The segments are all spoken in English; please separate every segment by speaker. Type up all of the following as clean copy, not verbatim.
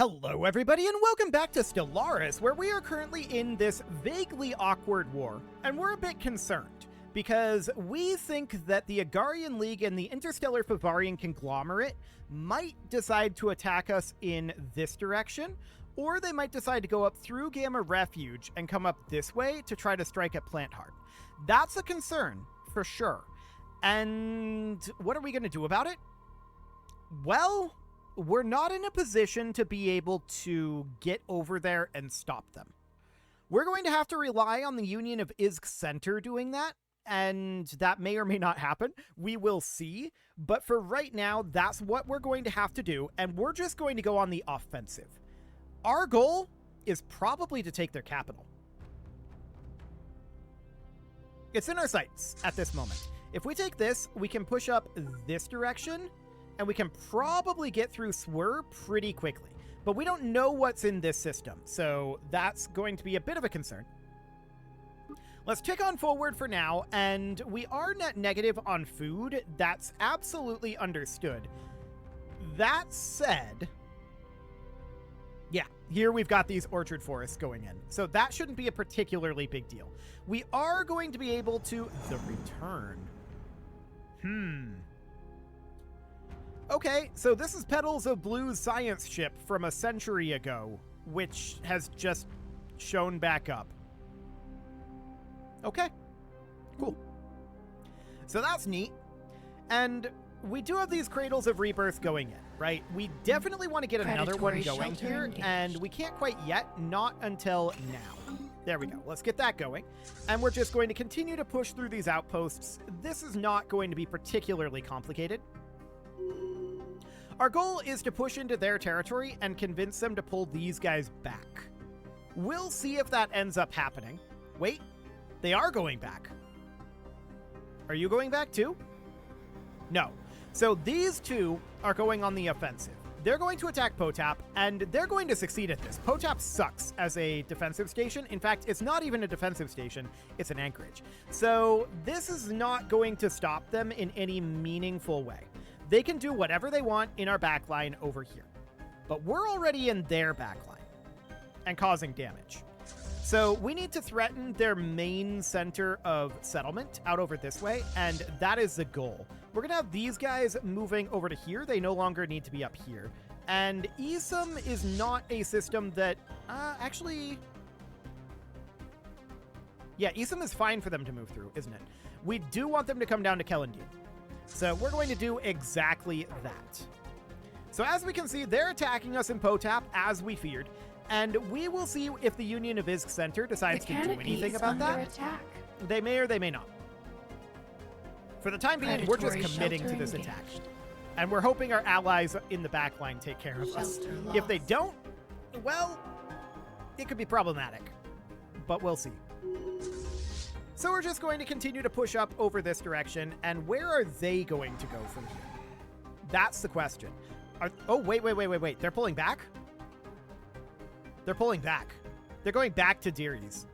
Speaker 1: Hello everybody and welcome back to Stellaris, where we are currently in this vaguely awkward war, and we're a bit concerned, because we think that the Agarian League and the Interstellar Favarian Conglomerate might decide to attack us in this direction, or they might decide to go up through Gamma Refuge and come up this way to try to strike at Plant Heart. That's a concern, for sure. And what are we going to do about it? Well, we're not in a position to be able to get over there and stop them. We're going to have to rely on the Union of Izk Center doing that, and that may or may not happen. We will see, but for right now, that's what we're going to have to do, and we're just going to go on the offensive. Our goal is probably to take their capital. It's in our sights at this moment. If we take this, we can push up this direction, and we can probably get through Swir pretty quickly. But we don't know what's in this system, so that's going to be a bit of a concern. Let's tick on forward for now, and we are net negative on food. That's absolutely understood. That said, yeah, here we've got these orchard forests going in, so that shouldn't be a particularly big deal. We are going to be able to... The return. Okay, so this is Petals of Blue's science ship from a century ago, which has just shown back up. Okay, cool. So that's neat. And we do have these Cradles of Rebirth going in, right? We definitely want to get another one going here, and we can't quite yet, not until now. There we go. Let's get that going. And we're just going to continue to push through these outposts. This is not going to be particularly complicated. Our goal is to push into their territory and convince them to pull these guys back. We'll see if that ends up happening. Wait, they are going back. Are you going back too? No. So these two are going on the offensive. They're going to attack Potap, and they're going to succeed at this. Potap sucks as a defensive station. In fact, it's not even a defensive station, it's an anchorage. So this is not going to stop them in any meaningful way. They can do whatever they want in our backline over here. But we're already in their backline and causing damage. So we need to threaten their main center of settlement out over this way, and that is the goal. We're going to have these guys moving over to here. They no longer need to be up here. And Isum is not a system that... actually... Yeah, Isum is fine for them to move through, isn't it? We do want them to come down to Kelendine. So we're going to do exactly that. So as we can see, they're attacking us in Potap, as we feared. And we will see if the Union of Izk Center decides to do anything about that. Attack. They may or they may not. For the time being, we're just committing to this attack. And we're hoping our allies in the backline take care of us. If they don't, well, it could be problematic. But we'll see. So we're just going to continue to push up over this direction, and where are they going to go from here? That's the question. Oh, wait. They're pulling back? They're pulling back. They're going back to Dearies.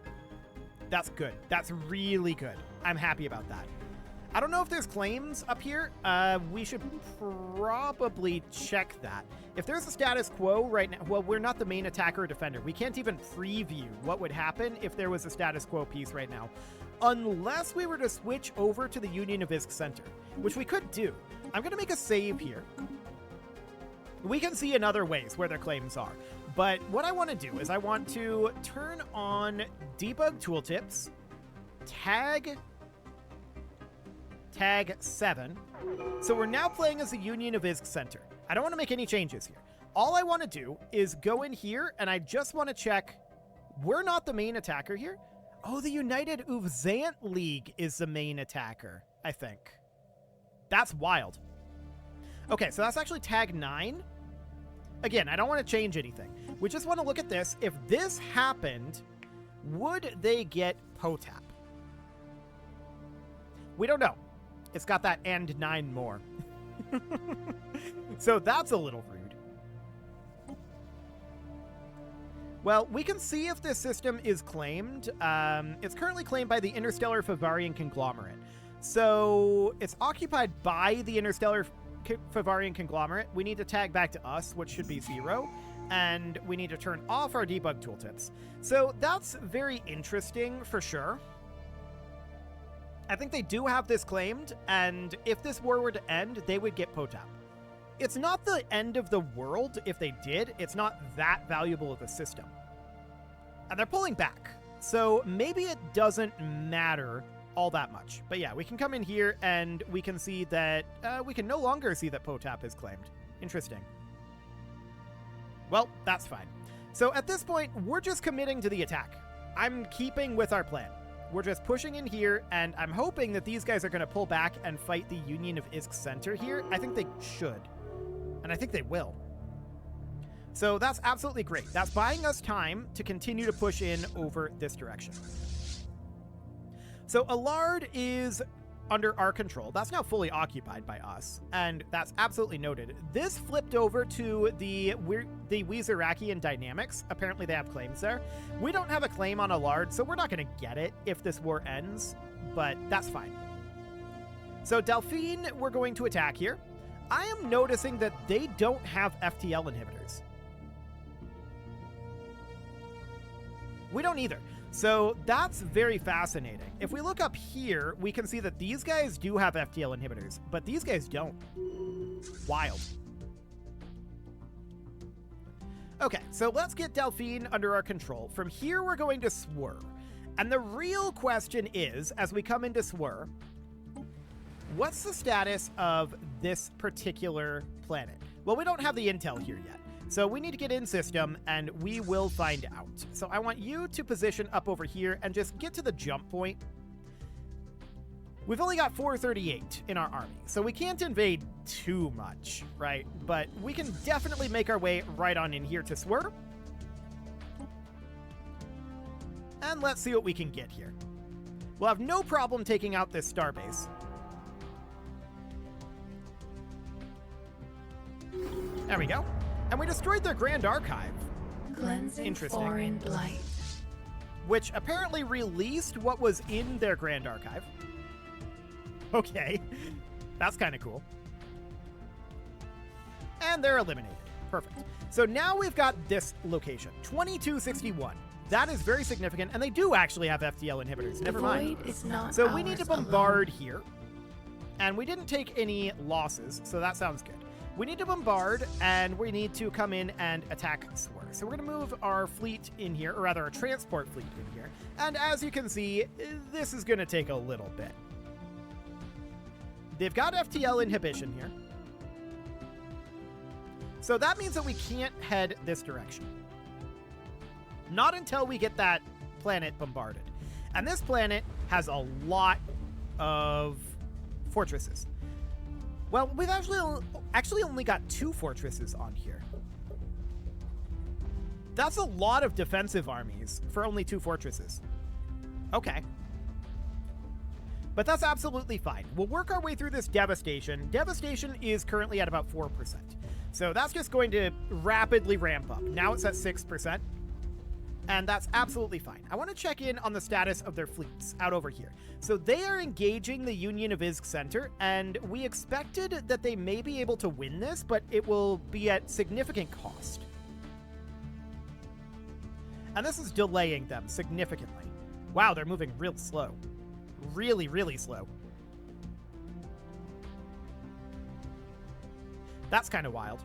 Speaker 1: That's good. That's really good. I'm happy about that. I don't know if there's claims up here. We should probably check that. If there's a status quo right now, well, we're not the main attacker or defender. We can't even preview what would happen if there was a status quo piece right now. Unless we were to switch over to the Union of Izk Center, which we could do. I'm going to make a save here. We can see in other ways where their claims are. But what I want to do is I want to turn on debug tooltips, tag 7. So we're now playing as the Union of Izk Center. I don't want to make any changes here. All I want to do is go in here, and I just want to check we're not the main attacker here. Oh, the United Uvzant League is the main attacker, I think. That's wild. Okay, so that's actually tag 9. Again, I don't want to change anything. We just want to look at this. If this happened, would they get Potap? We don't know. It's got that and 9 more. So that's a little rude. Well, we can see if this system is claimed. It's currently claimed by the Interstellar Favarian Conglomerate. So it's occupied by the Interstellar Favarian Conglomerate. We need to tag back to us, which should be 0. and we need to turn off our debug tooltips. So that's very interesting for sure. I think they do have this claimed, and if this war were to end, they would get POTAP. It's not the end of the world if they did. It's not that valuable of a system. And they're pulling back, so maybe it doesn't matter all that much. But yeah, we can come in here and we can see that we can no longer see that POTAP is claimed. Interesting. Well, that's fine. So at this point, we're just committing to the attack. I'm keeping with our plan. We're just pushing in here, and I'm hoping that these guys are going to pull back and fight the Union of Isk Center here. I think they should, and I think they will. So that's absolutely great. That's buying us time to continue to push in over this direction. So Allard is under our control. That's now fully occupied by us, and that's absolutely noted. This flipped over to the Wizarakian Dynamics. Apparently they have claims there. We don't have a claim on Allard, so we're not going to get it if this war ends, but that's fine. So Delphine, we're going to attack here. I am noticing that they don't have FTL inhibitors. We don't either. So that's very fascinating. If we look up here, we can see that these guys do have FTL inhibitors, but these guys don't. Wild. Okay, so let's get Delphine under our control. From here, we're going to Swir. And the real question is, as we come into Swir, what's the status of this particular planet? Well, we don't have the intel here yet. So we need to get in system, and we will find out. So I want you to position up over here and just get to the jump point. We've only got 438 in our army, so we can't invade too much, right? But we can definitely make our way right on in here to Swir. And let's see what we can get here. We'll have no problem taking out this starbase. There we go. And we destroyed their Grand Archive.
Speaker 2: Cleansing
Speaker 1: Interesting.
Speaker 2: foreign blight.
Speaker 1: Which apparently released what was in their Grand Archive. Okay. That's kind of cool. And they're eliminated. Perfect. So now we've got this location. 2261. That is very significant, and they do actually have FTL inhibitors. Never mind.
Speaker 2: Void is not
Speaker 1: So we need to
Speaker 2: ours
Speaker 1: bombard
Speaker 2: alone.
Speaker 1: here. And we didn't take any losses, so that sounds good. We need to bombard, and we need to come in and attack Swir. So we're going to move our fleet in here, or rather our transport fleet in here. And as you can see, this is going to take a little bit. They've got FTL inhibition here. So that means that we can't head this direction. Not until we get that planet bombarded. And this planet has a lot of fortresses. Well, we've actually only got 2 fortresses on here. That's a lot of defensive armies for only 2 fortresses. Okay. But that's absolutely fine. We'll work our way through this devastation. Devastation is currently at about 4%. So that's just going to rapidly ramp up. Now it's at 6%. And that's absolutely fine. I want to check in on the status of their fleets out over here. So they are engaging the Union of Isk Center, and we expected that they may be able to win this, but it will be at significant cost. And this is delaying them significantly. Wow, they're moving real slow. Really, really slow. That's kind of wild.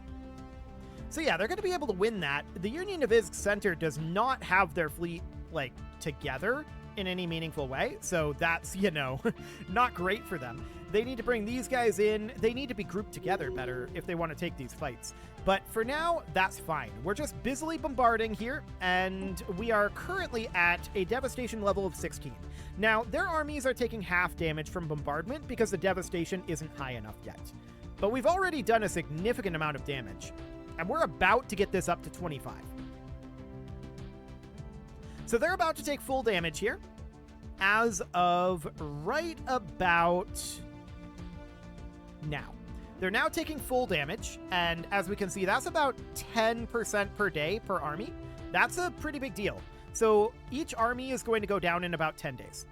Speaker 1: So yeah, they're going to be able to win that. The Union of Isk Center does not have their fleet, like, together in any meaningful way. So that's, you know, not great for them. They need to bring these guys in. They need to be grouped together better if they want to take these fights. But for now, that's fine. We're just busily bombarding here, and we are currently at a devastation level of 16. Now, their armies are taking half damage from bombardment because the devastation isn't high enough yet. But we've already done a significant amount of damage. And we're about to get this up to 25. So they're about to take full damage here as of right about now. They're now taking full damage, and as we can see, that's about 10% per day per army. That's a pretty big deal. So each army is going to go down in about 10 days.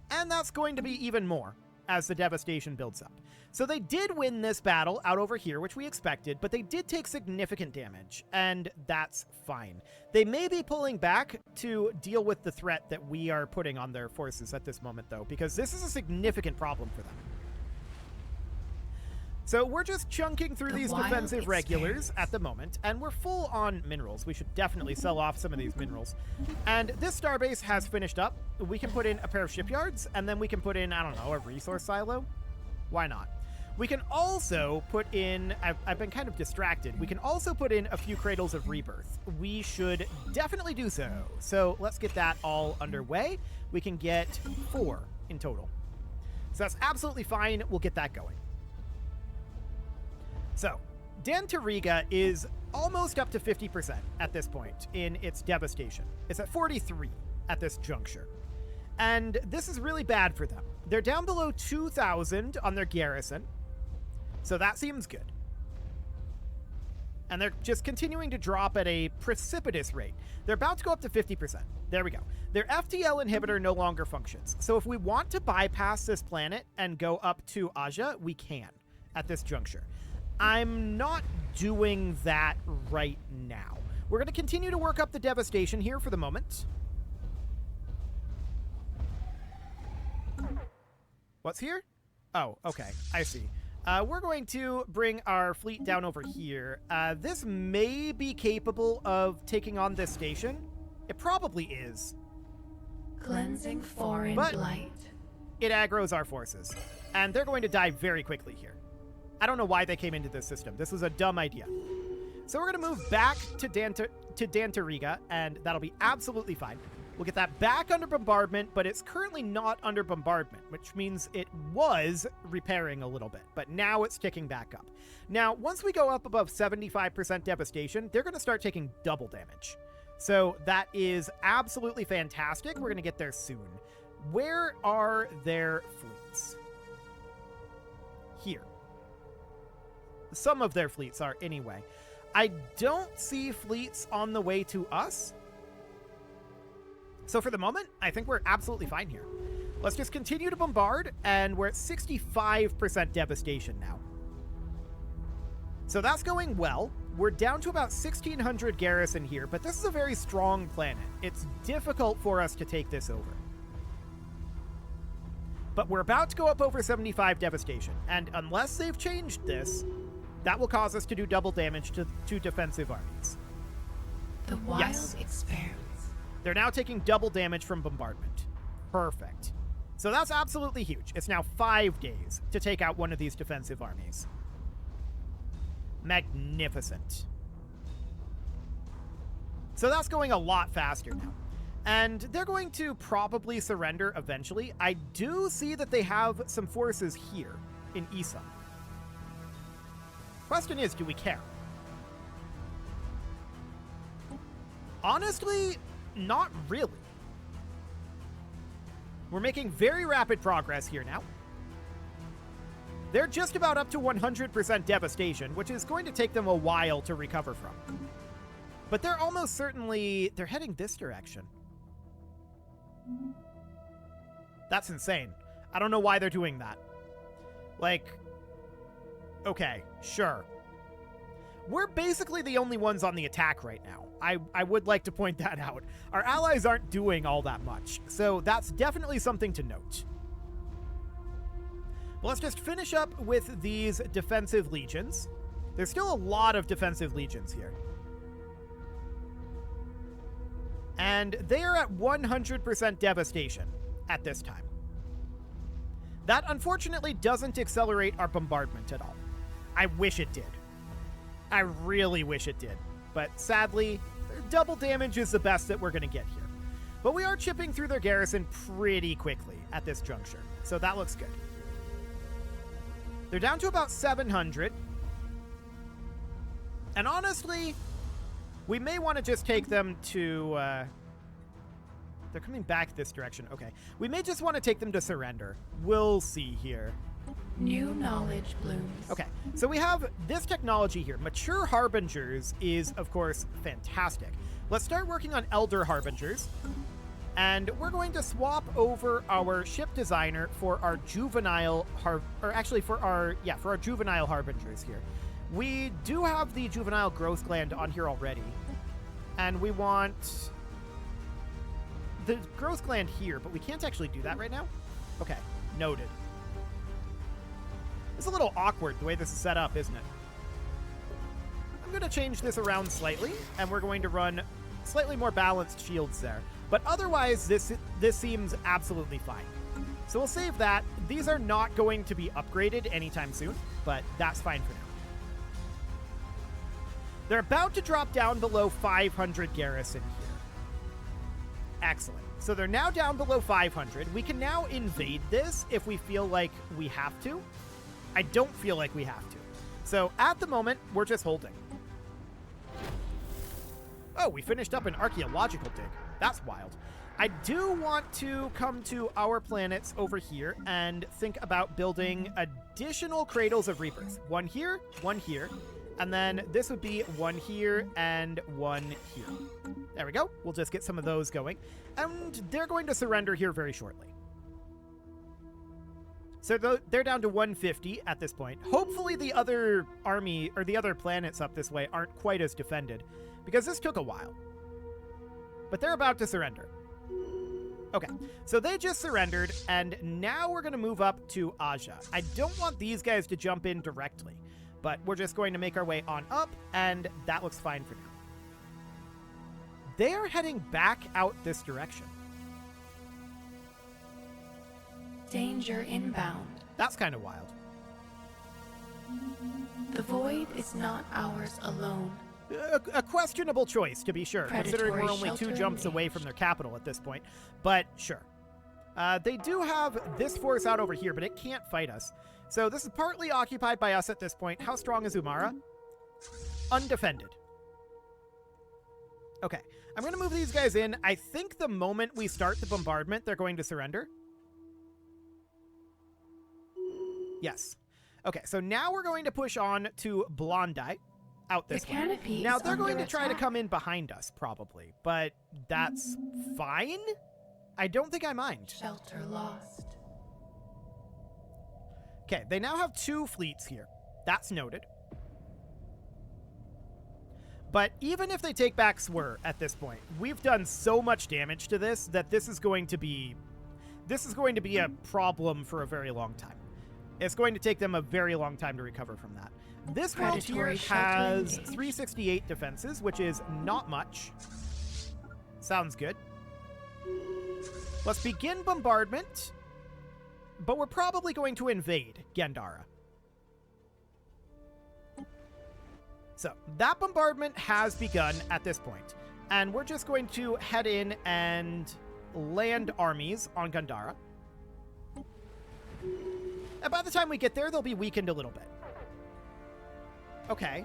Speaker 1: And that's going to be even more as the devastation builds up. So they did win this battle out over here, which we expected, but they did take significant damage, and that's fine. They may be pulling back to deal with the threat that we are putting on their forces at this moment, though, because this is a significant problem for them. So we're just chunking through these defensive regulars at the moment, and we're full on minerals. We should definitely sell off some of these minerals. And this starbase has finished up. We can put in a pair of shipyards, and then we can put in, I don't know, a resource silo. Why not? We can also put in, I've been kind of distracted, we can also put in a few cradles of rebirth. We should definitely do so. So let's get that all underway. We can get 4 in total. So that's absolutely fine. We'll get that going. So, Dantariga is almost up to 50% at this point in its devastation. It's at 43 at this juncture. And this is really bad for them. They're down below 2,000 on their garrison, so that seems good. And they're just continuing to drop at a precipitous rate. They're about to go up to 50%. There we go. Their FTL inhibitor no longer functions. So if we want to bypass this planet and go up to Aja, we can at this juncture. I'm not doing that right now. We're going to continue to work up the devastation here for the moment. What's here? Oh, okay. I see. We're going to bring our fleet down over here. This may be capable of taking on this station. It probably is.
Speaker 2: Cleansing foreign blight.
Speaker 1: It aggroes our forces, and they're going to die very quickly here. I don't know why they came into this system. This was a dumb idea. So we're going to move back to Dantariga, and that'll be absolutely fine. We'll get that back under bombardment, but it's currently not under bombardment, which means it was repairing a little bit, but now it's ticking back up. Now, once we go up above 75% devastation, they're going to start taking double damage. So that is absolutely fantastic. We're going to get there soon. Where are their fleets? Here. Some of their fleets are anyway. I don't see fleets on the way to us. So for the moment, I think we're absolutely fine here. Let's just continue to bombard, and we're at 65% devastation now. So that's going well. We're down to about 1,600 garrison here, but this is a very strong planet. It's difficult for us to take this over. But we're about to go up over 75 devastation, and unless they've changed this, that will cause us to do double damage to defensive armies.
Speaker 2: The wild expands.
Speaker 1: They're now taking double damage from bombardment. Perfect. So that's absolutely huge. It's now 5 days to take out one of these defensive armies. Magnificent. So that's going a lot faster now. And they're going to probably surrender eventually. I do see that they have some forces here in Isa. Question is, do we care? Honestly, not really. We're making very rapid progress here now. They're just about up to 100% devastation, which is going to take them a while to recover from. But they're almost certainly... they're heading this direction. That's insane. I don't know why they're doing that. Like... okay, sure. We're basically the only ones on the attack right now. I would like to point that out. Our allies aren't doing all that much, so that's definitely something to note. Well, let's just finish up with these defensive legions. There's still a lot of defensive legions here. And they are at 100% devastation at this time. That unfortunately doesn't accelerate our bombardment at all. I wish it did. I really wish it did. But sadly, double damage is the best that we're going to get here. But we are chipping through their garrison pretty quickly at this juncture, so that looks good. They're down to about 700. And honestly, we may want to just take them to... they're coming back this direction. Okay. We may just want to take them to surrender. We'll see here.
Speaker 2: New knowledge blooms.
Speaker 1: Okay, so we have this technology here. Mature Harbingers is, of course, fantastic. Let's start working on Elder Harbingers. And we're going to swap over our ship designer for our juvenile for our juvenile harbingers here. We do have the juvenile growth gland on here already. And we want the growth gland here, but we can't actually do that right now. Okay, noted. It's a little awkward the way this is set up, isn't it? I'm going to change this around slightly, and we're going to run slightly more balanced shields there. But otherwise, this seems absolutely fine. So we'll save that. These are not going to be upgraded anytime soon, but that's fine for now. They're about to drop down below 500 garrison here. Excellent. So they're now down below 500. We can now invade this if we feel like we have to. I don't feel like we have to. So at the moment, we're just holding. Oh, we finished up an archaeological dig. That's wild. I do want to come to our planets over here and think about building additional cradles of rebirth. One here, and then this would be one here and one here. There we go. We'll just get some of those going. And they're going to surrender here very shortly. So they're down to 150 at this point. Hopefully the other army, or the other planets up this way, aren't quite as defended, because this took a while. But they're about to surrender. Okay, so they just surrendered, and now we're going to move up to Aja. I don't want these guys to jump in directly, but we're just going to make our way on up, and that looks fine for now. They are heading back out this direction.
Speaker 2: Danger inbound.
Speaker 1: That's kind of wild.
Speaker 2: The void is not ours alone.
Speaker 1: A questionable choice, to be sure, considering we're only 2 jumps away from their capital at this point. But sure. They do have this force out over here, but it can't fight us. So this is partly occupied by us at this point. How strong is Umara? Undefended. Okay, I'm going to move these guys in. I think the moment we start the bombardment, they're going to surrender. Yes. Okay, so now we're going to push on to Blondie. Out this way. Now they're going to try to come in behind us, probably, but that's fine. I don't think I mind.
Speaker 2: Shelter lost.
Speaker 1: Okay, they now have 2 fleets here. That's noted. But even if they take back Swir at this point, we've done so much damage to this that this is going to be a problem for a very long time. It's going to take them a very long time to recover from that. This world here has 368 defenses, which is not much. Sounds good. Let's begin bombardment, but we're probably going to invade Gandara. So that bombardment has begun at this point, and we're just going to head in and land armies on Gandara. And by the time we get there, they'll be weakened a little bit. Okay.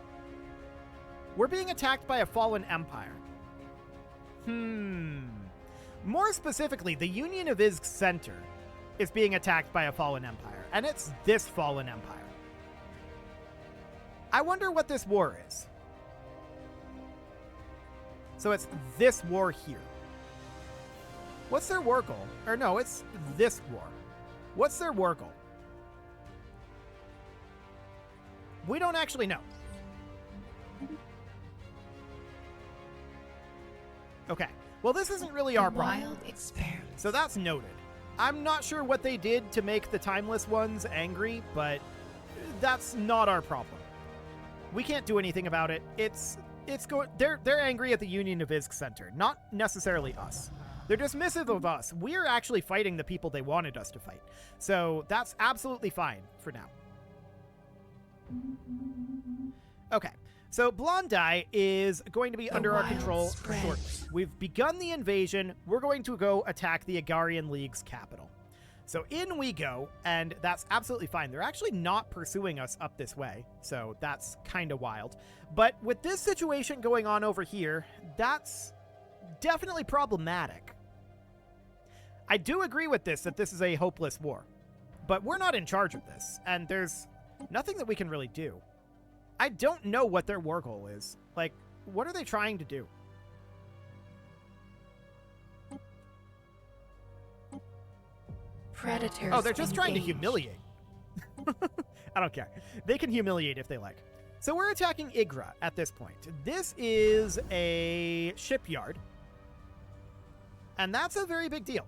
Speaker 1: We're being attacked by a fallen empire. More specifically, the Union of Izg's center is being attacked by a fallen empire, and it's this fallen empire. I wonder what this war is. So it's this war here. What's their war goal? Or no, it's this war. What's their war goal? We don't actually know. Okay. Well, this isn't really our problem.
Speaker 2: Wild experiment.
Speaker 1: So that's noted. I'm not sure what they did to make the Timeless Ones angry, but that's not our problem. We can't do anything about it. They're angry at the Union of Izg Center, not necessarily us. They're dismissive of us. We're actually fighting the people they wanted us to fight. So that's absolutely fine for now. Okay, so Blondie is going to be under our control shortly. We've begun the invasion. We're going to go attack the Agarian League's capital. So in we go, and that's absolutely fine. They're actually not pursuing us up this way, so that's kind of wild. But with this situation going on over here, that's definitely problematic. I do agree with this, that this is a hopeless war. But we're not in charge of this, and there's nothing that we can really do. I don't know what their war goal is. Like, what are they trying to do?
Speaker 2: Predators.
Speaker 1: Oh, they're just trying to
Speaker 2: engaged.
Speaker 1: humiliate. I don't care. They can humiliate if they like. So we're attacking Igra at this point. This is a shipyard. And that's a very big deal.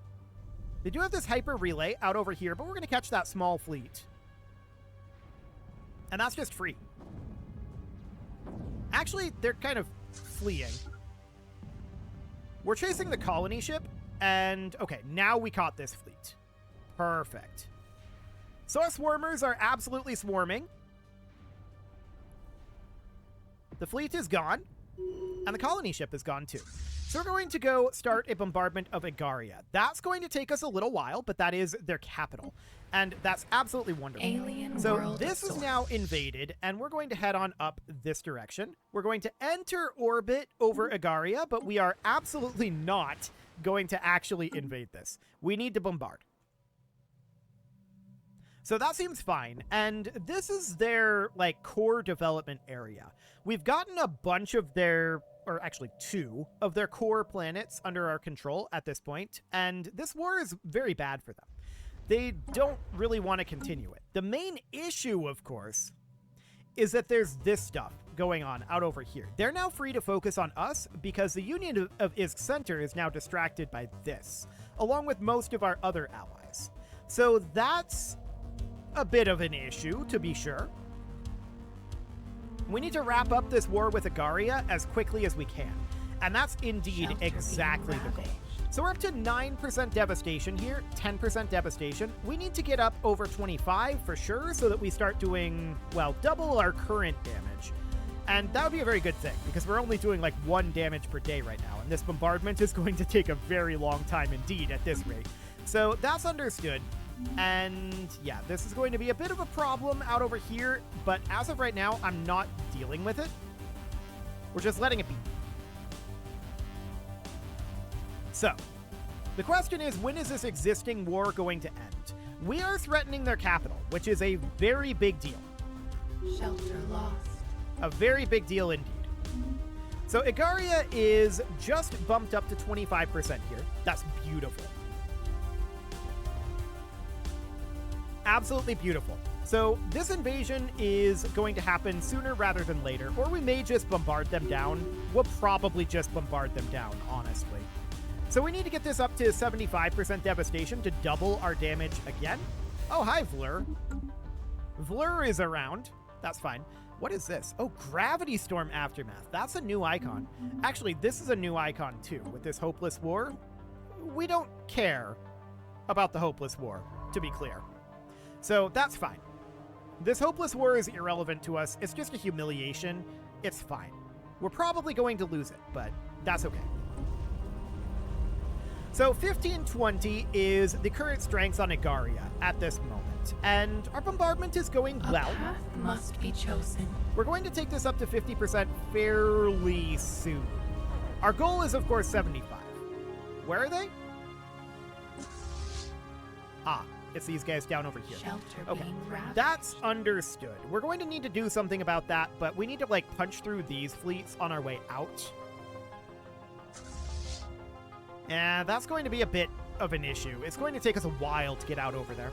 Speaker 1: They do have this hyper relay out over here, but we're going to catch that small fleet. And that's just free. Actually, they're kind of fleeing. We're chasing the colony ship, and okay, now we caught this fleet. Perfect. So our swarmers are absolutely swarming. The fleet is gone, and the colony ship is gone too. So we're going to go start a bombardment of Igaria. That's going to take us a little while, but that is their capital. And that's absolutely wonderful.
Speaker 2: Alien
Speaker 1: So
Speaker 2: world
Speaker 1: this is
Speaker 2: source.
Speaker 1: now invaded, and we're going to head on up this direction. We're going to enter orbit over Igaria, but we are absolutely not going to actually invade this. We need to bombard. So that seems fine, and this is their, like, core development area. We've gotten a bunch of their, or actually 2 of their core planets under our control at this point, and this war is very bad for them. They don't really want to continue it. The main issue, of course, is that there's this stuff going on out over here. They're now free to focus on us because the Union of Isk Center is now distracted by this, along with most of our other allies. So that's a bit of an issue, to be sure. We need to wrap up this war with Igaria as quickly as we can. And that's indeed
Speaker 2: Shelter
Speaker 1: exactly
Speaker 2: being
Speaker 1: the goal.
Speaker 2: ravaged.
Speaker 1: So we're up to 9% devastation here, 10% devastation. We need to get up over 25 for sure so that we start doing, well, double our current damage. And that would be a very good thing because we're only doing like 1 damage per day right now. And this bombardment is going to take a very long time indeed at this rate. So that's understood. And yeah, this is going to be a bit of a problem out over here, but as of right now, I'm not dealing with it. We're just letting it be. So, the question is, when is this existing war going to end? We are threatening their capital, which is a very big deal.
Speaker 2: Shelter lost.
Speaker 1: A very big deal indeed. So Igaria is just bumped up to 25% here. That's beautiful. Absolutely beautiful. So this invasion is going to happen sooner rather than later, or we may just bombard them down. We'll probably just bombard them down, honestly. So we need to get this up to 75% devastation to double our damage again. Oh, hi, Vlur. Vlur is around. That's fine. What is this? Oh, Gravity Storm Aftermath. That's a new icon. Actually, this is a new icon, too, with this Hopeless War. We don't care about the Hopeless War, to be clear. So that's fine. This Hopeless War is irrelevant to us. It's just a humiliation. It's fine. We're probably going to lose it, but that's okay. So 1520 is the current strength on Igaria at this moment, and our bombardment is going
Speaker 2: A
Speaker 1: well.
Speaker 2: path must be chosen.
Speaker 1: We're going to take this up to 50% fairly soon. Our goal is, of course, 75. Where are they? Ah, it's these guys down over here.
Speaker 2: Shelter
Speaker 1: Okay,
Speaker 2: being ravaged.
Speaker 1: that's understood. We're going to need to do something about that, but we need to, like, punch through these fleets on our way out. And that's going to be a bit of an issue. It's going to take us a while to get out over there.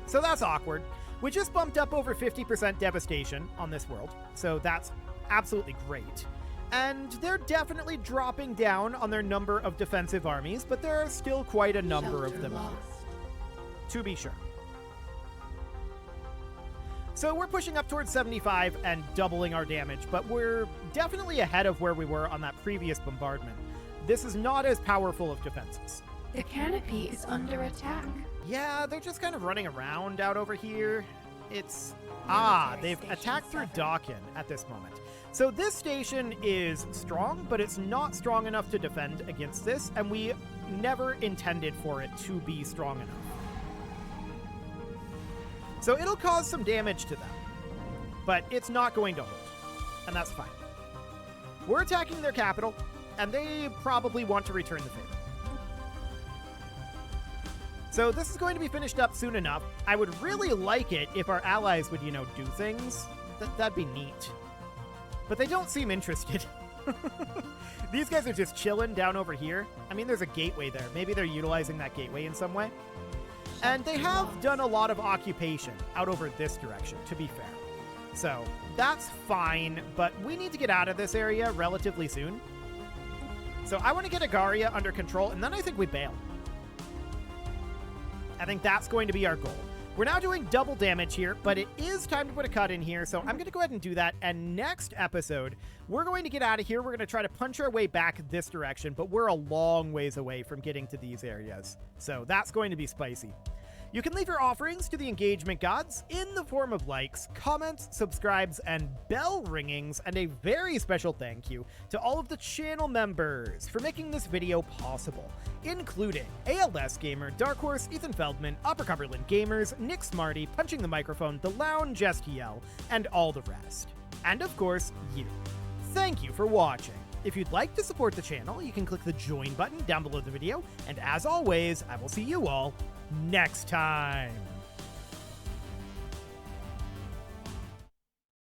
Speaker 1: So that's awkward. We just bumped up over 50% devastation on this world, so that's absolutely great. And they're definitely dropping down on their number of defensive armies, but there are still quite a number of
Speaker 2: Shelter
Speaker 1: them,
Speaker 2: lost.
Speaker 1: to be sure. So we're pushing up towards 75 and doubling our damage, but we're definitely ahead of where we were on that previous bombardment. This is not as powerful of defenses.
Speaker 2: The canopy is under attack.
Speaker 1: Yeah, they're just kind of running around out over here. It's... they've
Speaker 2: Station
Speaker 1: attacked through
Speaker 2: 7.
Speaker 1: Dawkin at this moment. So this station is strong, but it's not strong enough to defend against this, and we never intended for it to be strong enough. So it'll cause some damage to them, but it's not going to hold, and that's fine. We're attacking their capital, and they probably want to return the favor. So this is going to be finished up soon enough. I would really like it if our allies would, do things. That'd be neat. But they don't seem interested. These guys are just chilling down over here. I mean, there's a gateway there. Maybe they're utilizing that gateway in some way. And they have done a lot of occupation out over this direction, to be fair. So that's fine, but we need to get out of this area relatively soon. So I want to get Agaria under control, and then I think we bail. I think that's going to be our goal. We're now doing double damage here, but it is time to put a cut in here, so I'm going to go ahead and do that. And next episode, we're going to get out of here. We're going to try to punch our way back this direction, but we're a long ways away from getting to these areas. So that's going to be spicy. You can leave your offerings to the engagement gods in the form of likes, comments, subscribes, and bell ringings, and a very special thank you to all of the channel members for making this video possible, including ALS Gamer, Dark Horse, Ethan Feldman, Upper Cumberland Gamers, Nick Smarty, Punching the Microphone, The Lounge STL, and all the rest. And of course, you. Thank you for watching. If you'd like to support the channel, you can click the join button down below the video, and as always, I will see you all next time.